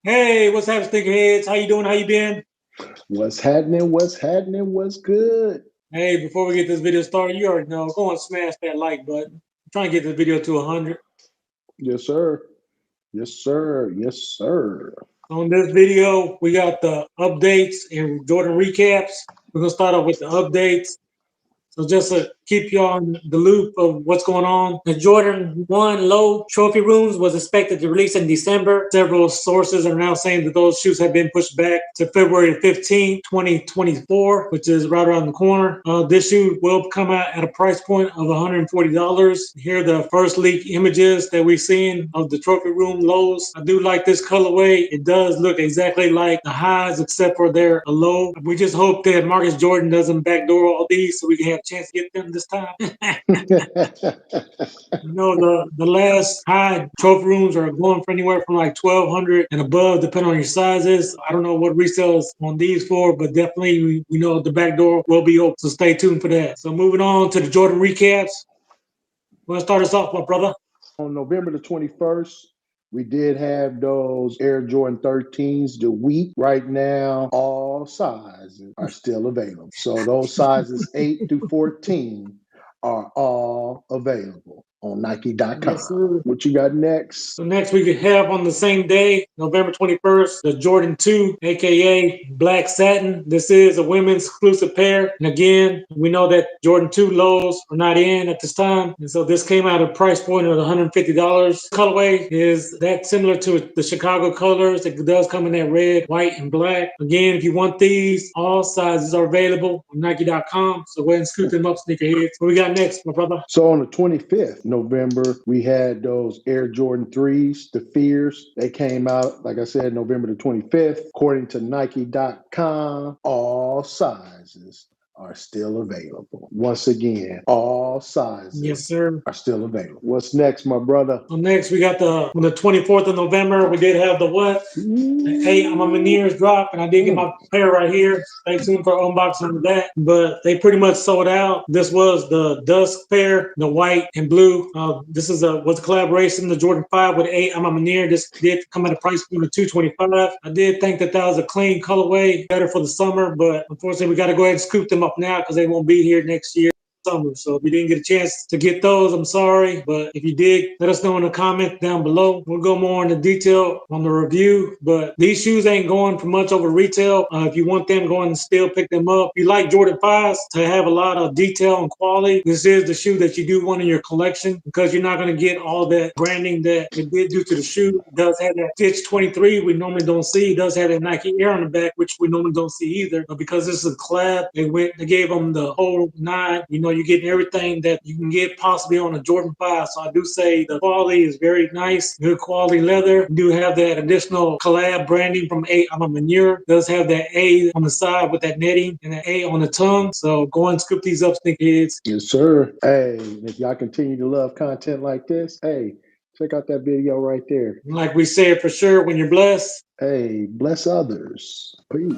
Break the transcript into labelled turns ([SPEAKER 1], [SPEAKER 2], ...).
[SPEAKER 1] Hey, what's happening, Stinkerheads? How you doing? How you been?
[SPEAKER 2] What's happening? What's happening? What's good?
[SPEAKER 1] Hey, before we get this video started, you already know, go and smash that like button. I'm trying to get this video to 100.
[SPEAKER 2] Yes, sir. Yes, sir. Yes, sir.
[SPEAKER 1] On this video, we got the updates and Jordan recaps. We're gonna start off with the updates. So just to keep you on the loop of what's going on, the Jordan 1 low trophy rooms was expected to release in December. Several sources are now saying that those shoes have been pushed back to February 15, 2024, which is right around the corner. This shoe will come out at a price point of $140. Here are the first leak images that we've seen of the trophy room lows. I do like this colorway. It does look exactly like the highs, except for they're a low. We just hope that Marcus Jordan doesn't backdoor all these so we can have a chance to get them this time. You know, the last high trophy rooms are going for anywhere from like 1,200 and above, depending on your sizes. I don't know what resales on these for, but definitely we know the back door will be open, so stay tuned for that. So moving on to the Jordan recaps. Want to start us off, my brother?
[SPEAKER 2] On November the 21st, we did have those Air Jordan 13s. The week right now, all sizes are still available. So those sizes 8 through 14 are all available on Nike.com.
[SPEAKER 1] Yes, sir.
[SPEAKER 2] What you got next?
[SPEAKER 1] So next we could have on the same day, November 21st, the Jordan 2, aka Black Satin. This is a women's exclusive pair. And again, we know that Jordan 2 lows are not in at this time. And so this came out at a price point of $150. Colorway is that similar to the Chicago colors. It does come in that red, white, and black. Again, if you want these, all sizes are available on Nike.com. So go ahead and scoop them up, sneakerheads. What we got next, my brother?
[SPEAKER 2] So on the 25th November, we had those Air Jordan 3s, the Fears. They came out, like I said, November the 25th. According to Nike.com, all sizes are still available. Once again, all sizes
[SPEAKER 1] Yes, sir.
[SPEAKER 2] are still available. What's next, my brother?
[SPEAKER 1] So next we got on the 24th of November, we did have the what? Hey, I'm a Meniere's drop, and I did get my pair right here. Stay tuned for unboxing of that. But they pretty much sold out. This was the Dusk pair, the white and blue. This was a collaboration, the Jordan 5 with I'm a Meniere. This did come at a price point of $225. I did think that was a clean colorway, better for the summer, but unfortunately we got to go ahead and scoop them up now because they won't be here next year. Summer. So if you didn't get a chance to get those, I'm sorry. But if you did, let us know in the comments down below. We'll go more into detail on the review. But these shoes ain't going for much over retail. If you want them, go and still pick them up. If you like Jordan 5s to have a lot of detail and quality, this is the shoe that you do want in your collection because you're not going to get all that branding that it did do to the shoe. It does have that Stitch 23 we normally don't see. It does have that Nike Air on the back, which we normally don't see either. But because this is a collab, they gave them the whole nine. You know, you're getting everything that you can get possibly on a Jordan 5. So I do say the quality is very nice, good quality leather. You do have that additional collab branding from I'm a Meniere. It does have that A on the side with that netting and an A on the tongue. So go and scoop these up, sneakerheads.
[SPEAKER 2] Yes, sir. Hey, if y'all continue to love content like this, hey, check out that video right there.
[SPEAKER 1] Like we said, for sure, when you're blessed,
[SPEAKER 2] hey, bless others. Peace.